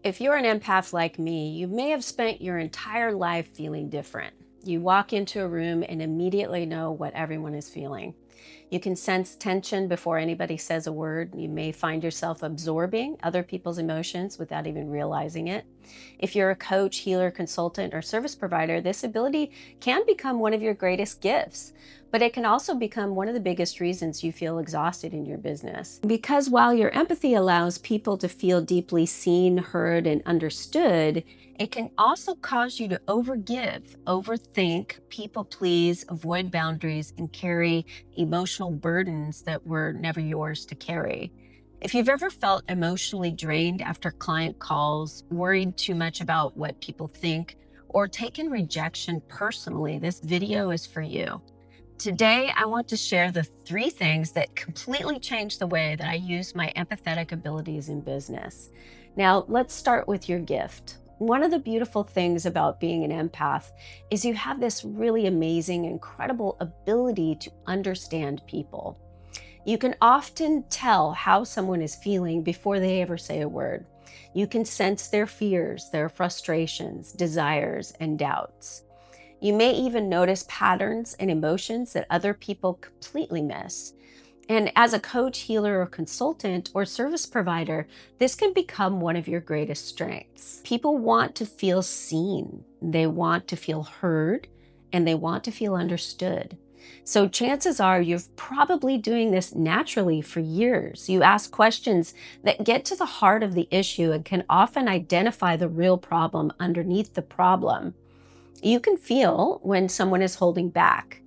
If you're an empath like me, you may have spent your entire life feeling different. You walk into a room and immediately know what everyone is feeling. You can sense tension before anybody says a word. You may find yourself absorbing other people's emotions without even realizing it. If you're a coach, healer, consultant, or service provider, this ability can become one of your greatest gifts, but it can also become one of the biggest reasons you feel exhausted in your business. Because while your empathy allows people to feel deeply seen, heard, and understood, it can also cause you to overgive, overthink, people please, avoid boundaries, and carry emotional burdens that were never yours to carry. If you've ever felt emotionally drained after client calls, worried too much about what people think, or taken rejection personally, this video is for you. Today, I want to share the 3 things that completely changed the way that I use my empathetic abilities in business. Now, let's start with your gift. One of the beautiful things about being an empath is you have this really amazing, incredible ability to understand people. You can often tell how someone is feeling before they ever say a word. You can sense their fears, their frustrations, desires, and doubts. You may even notice patterns and emotions that other people completely miss. And as a coach, healer, or consultant or service provider, this can become one of your greatest strengths. People want to feel seen, they want to feel heard, and they want to feel understood. So chances are you're probably doing this naturally for years. You ask questions that get to the heart of the issue and can often identify the real problem underneath the problem. You can feel when someone is holding back.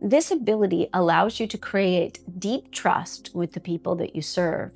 This ability allows you to create deep trust with the people that you serve.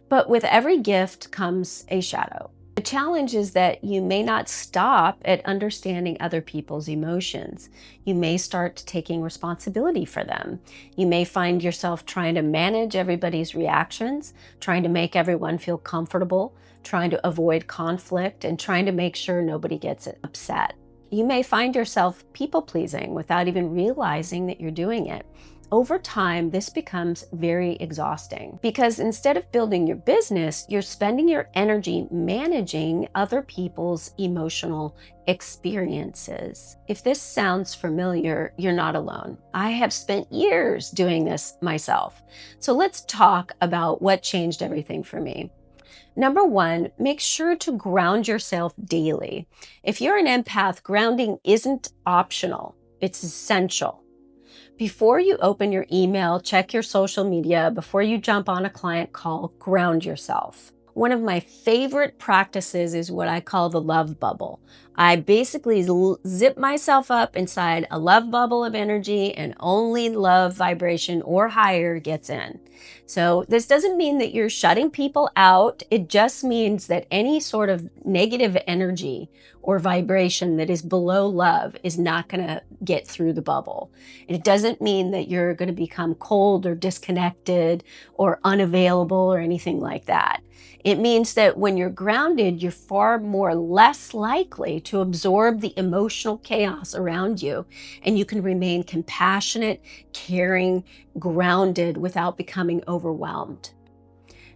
But with every gift comes a shadow. The challenge is that you may not stop at understanding other people's emotions. You may start taking responsibility for them. You may find yourself trying to manage everybody's reactions, trying to make everyone feel comfortable, trying to avoid conflict, and trying to make sure nobody gets upset. You may find yourself people-pleasing without even realizing that you're doing it. Over time, this becomes very exhausting because instead of building your business, you're spending your energy managing other people's emotional experiences. If this sounds familiar, you're not alone. I have spent years doing this myself. So let's talk about what changed everything for me. Number 1, make sure to ground yourself daily. If you're an empath, grounding isn't optional, it's essential. Before you open your email, check your social media, before you jump on a client call, ground yourself. One of my favorite practices is what I call the love bubble. I basically zip myself up inside a love bubble of energy and only love vibration or higher gets in. So this doesn't mean that you're shutting people out. It just means that any sort of negative energy or vibration that is below love is not going to get through the bubble. It doesn't mean that you're going to become cold or disconnected or unavailable or anything like that. It means that when you're grounded, you're far more less likely to absorb the emotional chaos around you, and you can remain compassionate, caring, grounded without becoming overwhelmed.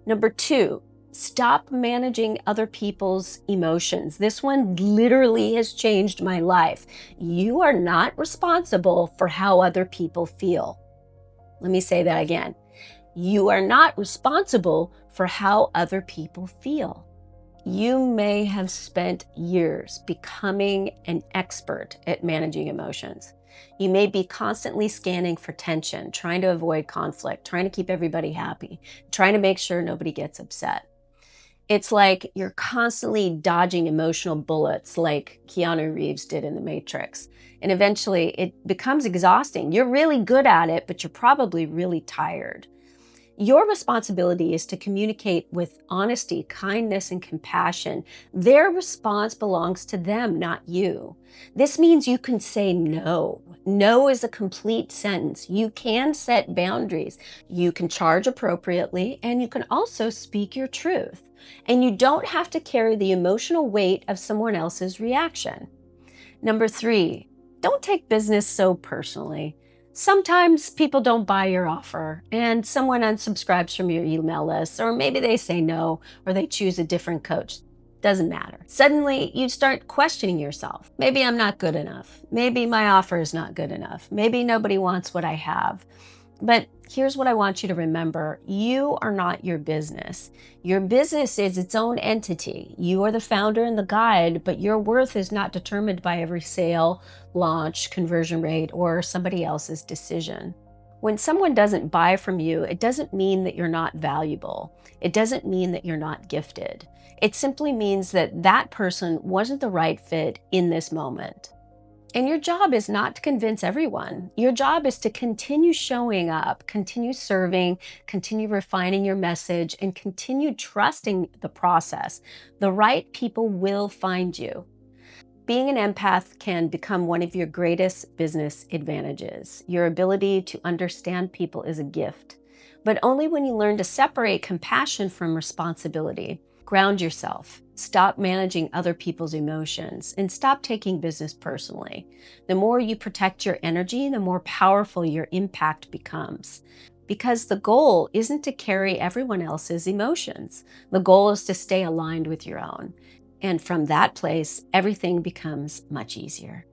Number 2, stop managing other people's emotions. This one literally has changed my life. You are not responsible for how other people feel. Let me say that again. You are not responsible for how other people feel. You may have spent years becoming an expert at managing emotions. You may be constantly scanning for tension, trying to avoid conflict, trying to keep everybody happy, trying to make sure nobody gets upset. It's like you're constantly dodging emotional bullets like Keanu Reeves did in The Matrix. And eventually it becomes exhausting. You're really good at it, but you're probably really tired. Your responsibility is to communicate with honesty, kindness, and compassion. Their response belongs to them, not you. This means you can say no. No is a complete sentence. You can set boundaries. You can charge appropriately, and you can also speak your truth. And you don't have to carry the emotional weight of someone else's reaction. Number 3, don't take business so personally. Sometimes people don't buy your offer and someone unsubscribes from your email list, or maybe they say no, or they choose a different coach. Doesn't matter. Suddenly, you start questioning yourself. Maybe I'm not good enough. Maybe my offer is not good enough. Maybe nobody wants what I have. But here's what I want you to remember. You are not your business. Your business is its own entity. You are the founder and the guide, but your worth is not determined by every sale, launch, conversion rate, or somebody else's decision. When someone doesn't buy from you, it doesn't mean that you're not valuable. It doesn't mean that you're not gifted. It simply means that that person wasn't the right fit in this moment. And your job is not to convince everyone. Your job is to continue showing up, continue serving, continue refining your message, and continue trusting the process. The right people will find you. Being an empath can become one of your greatest business advantages. Your ability to understand people is a gift, but only when you learn to separate compassion from responsibility. Ground yourself, stop managing other people's emotions, and stop taking business personally. The more you protect your energy, the more powerful your impact becomes. Because the goal isn't to carry everyone else's emotions. The goal is to stay aligned with your own. And from that place, everything becomes much easier.